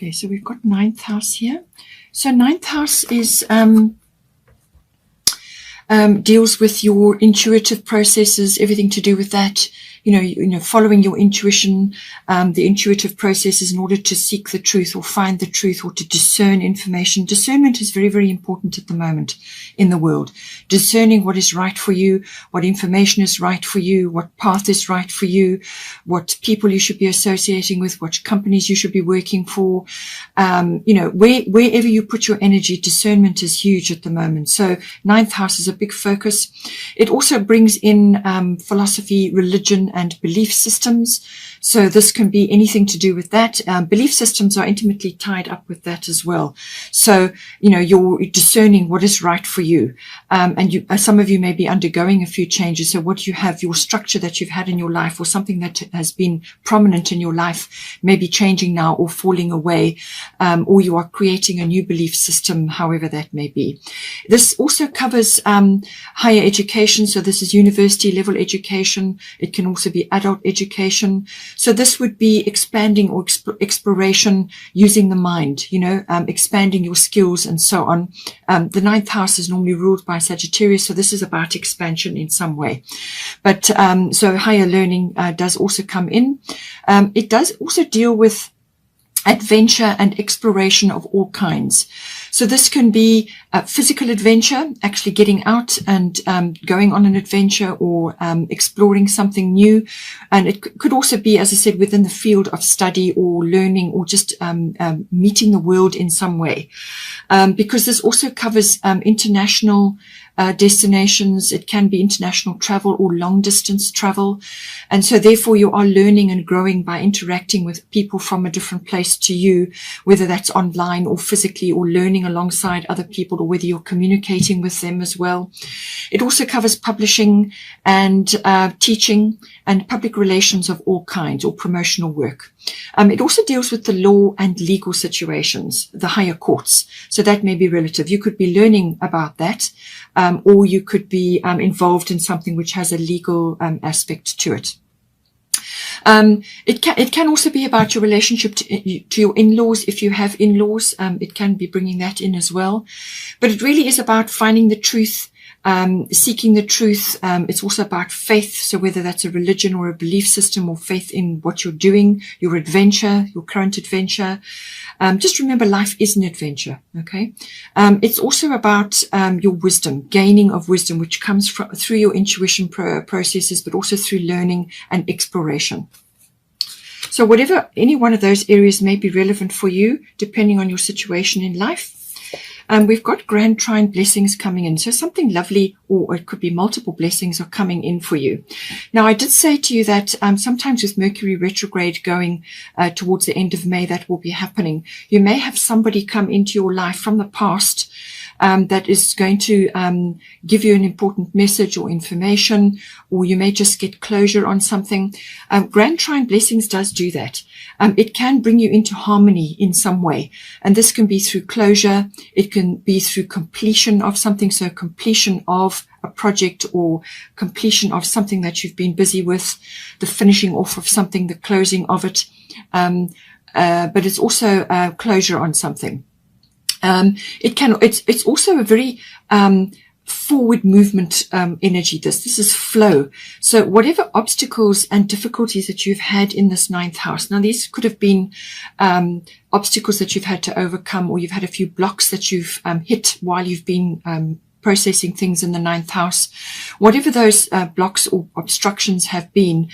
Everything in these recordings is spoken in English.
Okay, so we've got ninth house here. So ninth house is deals with your intuitive processes, everything to do with that. Following your intuition, the intuitive processes in order to seek the truth or find the truth or to discern information. Discernment is very, very important at the moment in the world. Discerning what is right for you, what information is right for you, what path is right for you, what people you should be associating with, what companies you should be working for. Wherever you put your energy, discernment is huge at the moment. So ninth house is a big focus. It also brings in philosophy, religion, and belief systems. So this can be anything to do with that. Belief systems are intimately tied up with that as well. So, you're discerning what is right for you. And some of you may be undergoing a few changes. So what you have, your structure that you've had in your life or something that has been prominent in your life may be changing now or falling away, or you are creating a new belief system, however that may be. This also covers higher education. So this is university level education. It can also be adult education. So this would be expanding or exploration using the mind, expanding your skills and so on. The ninth house is normally ruled by Sagittarius. So this is about expansion in some way. But so higher learning does also come in. It does also deal with adventure and exploration of all kinds. So this can be physical adventure, actually getting out and going on an adventure or exploring something new. And it could also be, as I said, within the field of study or learning or just meeting the world in some way. Because this also covers international destinations. It can be international travel or long distance travel. And so therefore you are learning and growing by interacting with people from a different place to you, whether that's online or physically or learning alongside other people or whether you're communicating with them as well. It also covers publishing and teaching and public relations of all kinds or promotional work. It also deals with the law and legal situations, the higher courts. So that may be relative. You could be learning about that, or you could be involved in something which has a legal aspect to it. It can also be about your relationship to your in-laws. If you have in-laws, it can be bringing that in as well. But it really is about finding the truth, seeking the truth. It's also about faith. So whether that's a religion or a belief system or faith in what you're doing, your adventure, your current adventure. Just remember, life is an adventure. Okay. It's also about your wisdom, gaining of wisdom, which comes through your intuition processes, but also through learning and exploration. So whatever, any one of those areas may be relevant for you, depending on your situation in life. We've got grand trine blessings coming in. So something lovely, or it could be multiple blessings are coming in for you. Now, I did say to you that sometimes with Mercury retrograde going towards the end of May, that will be happening. You may have somebody come into your life from the past that is going to give you an important message or information, or you may just get closure on something. Grand trine blessings does do that. It can bring you into harmony in some way. And this can be through closure. It can be through completion of something. So completion of a project or completion of something that you've been busy with, the finishing off of something, the closing of it. But it's also closure on something. It's also a very, forward movement energy. This is flow. So whatever obstacles and difficulties that you've had in this ninth house, now these could have been obstacles that you've had to overcome, or you've had a few blocks that you've hit while you've been processing things in the ninth house. Whatever those blocks or obstructions have been,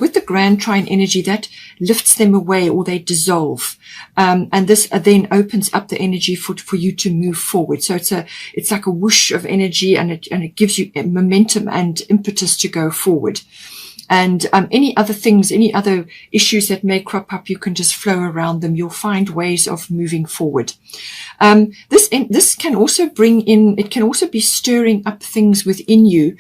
with the grand trine energy, that lifts them away or they dissolve. And this then opens up the energy for you to move forward. So it's like a whoosh of energy, and it gives you momentum and impetus to go forward. And any other things, any other issues that may crop up, you can just flow around them. You'll find ways of moving forward. This can also bring in, it can also be stirring up things within you,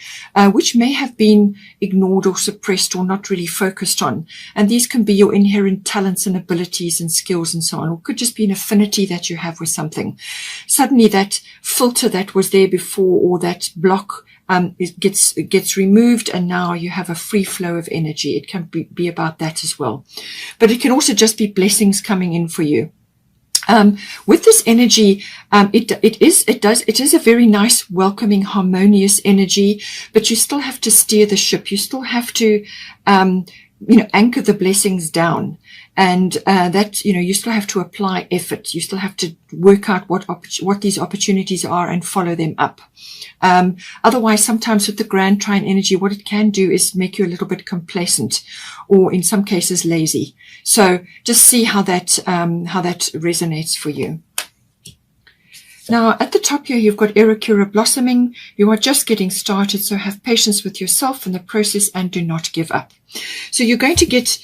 which may have been ignored or suppressed or not really focused on. And these can be your inherent talents and abilities and skills and so on, or could just be an affinity that you have with something. Suddenly that filter that was there before, or that block, it gets removed, and now you have a free flow of energy. It can be about that as well. But it can also just be blessings coming in for you. With this energy, it is a very nice, welcoming, harmonious energy, but you still have to steer the ship. You still have to, anchor the blessings down, and that, you still have to apply effort. You still have to work out what these opportunities are and follow them up. Otherwise, sometimes with the grand trine energy, what it can do is make you a little bit complacent, or in some cases lazy. So just see how that resonates for you. Now, at the top here, you've got Erakura blossoming. You are just getting started, so have patience with yourself in the process and do not give up. So you're going to get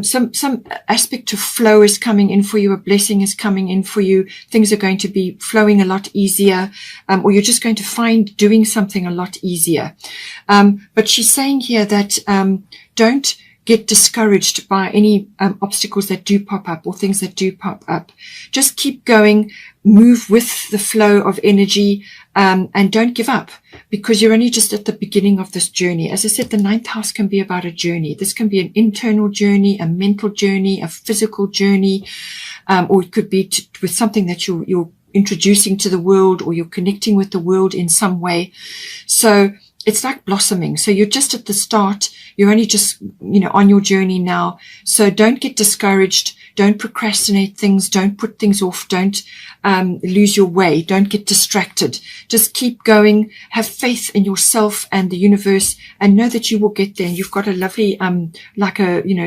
some aspect of flow is coming in for you. A blessing is coming in for you. Things are going to be flowing a lot easier, or you're just going to find doing something a lot easier. But she's saying here that don't get discouraged by any obstacles that do pop up or things that do pop up. Just keep going, move with the flow of energy, and don't give up, because you're only just at the beginning of this journey. As I said, the 9th house can be about a journey. This can be an internal journey, a mental journey, a physical journey, or it could be with something that you're introducing to the world, or you're connecting with the world in some way. So it's like blossoming. So you're just at the start. You're only just, on your journey now. So don't get discouraged. Don't procrastinate things. Don't put things off. Don't lose your way. Don't get distracted. Just keep going. Have faith in yourself and the universe, and know that you will get there. And you've got a lovely,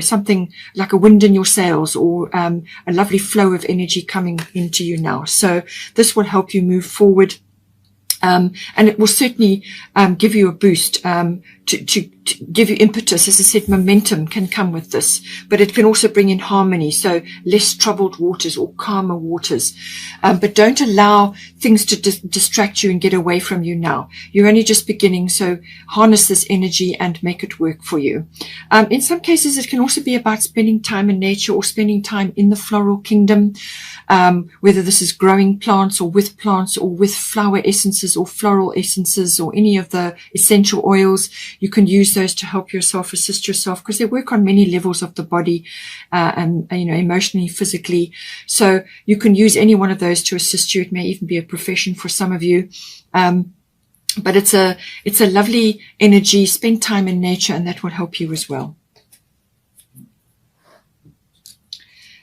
something like a wind in your sails, or a lovely flow of energy coming into you now. So this will help you move forward. And it will certainly give you a boost, to give you impetus. As I said, momentum can come with this, but it can also bring in harmony, so less troubled waters or calmer waters. But don't allow things to distract you and get away from you now. You're only just beginning, so harness this energy and make it work for you. In some cases, it can also be about spending time in nature, or spending time in the floral kingdom, whether this is growing plants, or with flower essences or floral essences, or any of the essential oils. You can use those to help yourself, assist yourself, because they work on many levels of the body, and emotionally, physically. So you can use any one of those to assist you. It may even be a profession for some of you. But it's a lovely energy. Spend time in nature, and that will help you as well.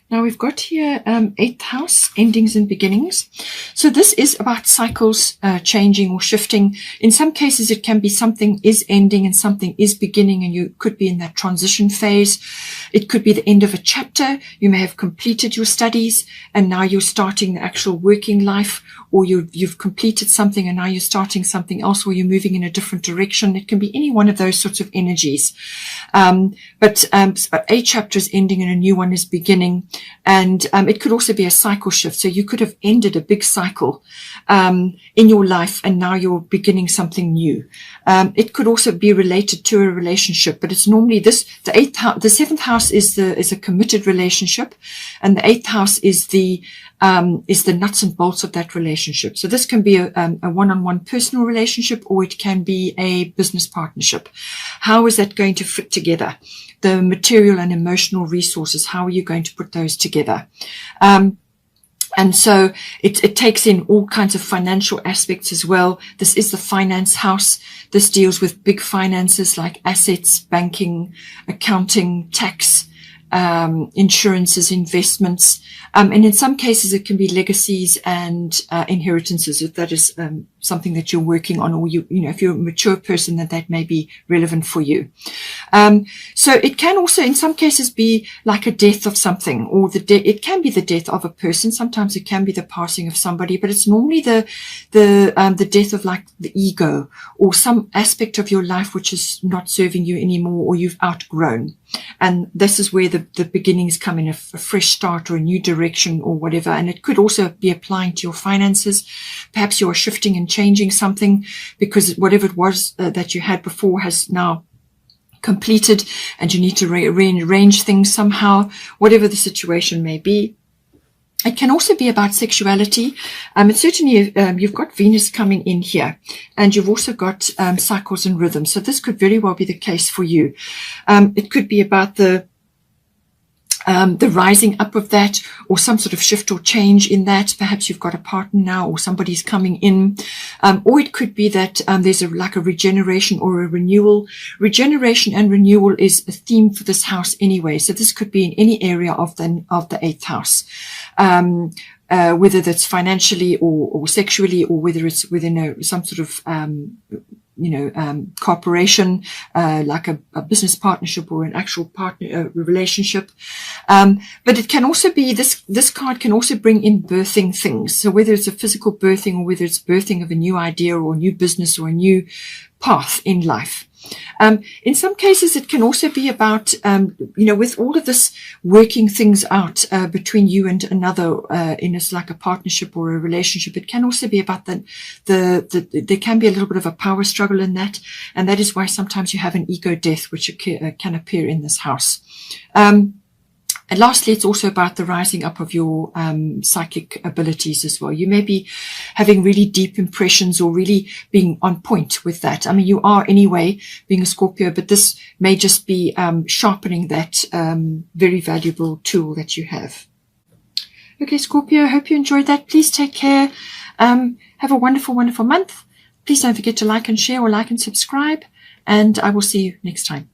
Now we've got here 8th house, endings and beginnings. So this is about cycles changing or shifting. In some cases, it can be something is ending and something is beginning, and you could be in that transition phase. It could be the end of a chapter. You may have completed your studies, and now you're starting the actual working life, or you've completed something and now you're starting something else, or you're moving in a different direction. It can be any one of those sorts of energies. But a chapter is ending and a new one is beginning. And it could also be a cycle shift. So you could have ended a big cycle in your life, and now you're beginning something new. It could also be related to a relationship, but it's normally the 7th house is a committed relationship, and the 8th house is the nuts and bolts of that relationship. So this can be a one-on-one personal relationship, or it can be a business partnership. How is that going to fit together? The material and emotional resources, how are you going to put those together? And so it takes in all kinds of financial aspects as well. This is the finance house. This deals with big finances like assets, banking, accounting, tax, insurances, investments. And in some cases, it can be legacies and inheritances, if that is something that you're working on, or if you're a mature person, that may be relevant for you. So it can also, in some cases, be like a death of something, or it can be the death of a person. Sometimes it can be the passing of somebody, but it's normally the death of like the ego, or some aspect of your life which is not serving you anymore, or you've outgrown. And this is where the beginnings come in, a fresh start or a new direction or whatever. And it could also be applying to your finances. Perhaps you are shifting and changing something because whatever it was that you had before has now completed, and you need to rearrange things somehow, whatever the situation may be. It can also be about sexuality. And certainly you've got Venus coming in here, and you've also got cycles and rhythms. So this could very well be the case for you. It could be about the the rising up of that, or some sort of shift or change in that. Perhaps you've got a partner now, or somebody's coming in, or it could be that there's like a regeneration or a renewal. Regeneration and renewal is a theme for this house anyway, so this could be in any area of the eighth house, whether that's financially or sexually, or whether it's within some sort of cooperation, like a business partnership or an actual partner relationship. But it can also be, this card can also bring in birthing things. So whether it's a physical birthing, or whether it's birthing of a new idea or a new business or a new path in life. In some cases, it can also be about, with all of this working things out between you and another, in like a partnership or a relationship. It can also be about there can be a little bit of a power struggle in that, and that is why sometimes you have an ego death, which can appear in this house. And lastly, it's also about the rising up of your psychic abilities as well. You may be having really deep impressions, or really being on point with that. I mean, you are anyway, being a Scorpio, but this may just be sharpening that very valuable tool that you have. Okay, Scorpio, I hope you enjoyed that. Please take care. Have a wonderful, wonderful month. Please don't forget to like and share, or like and subscribe. And I will see you next time.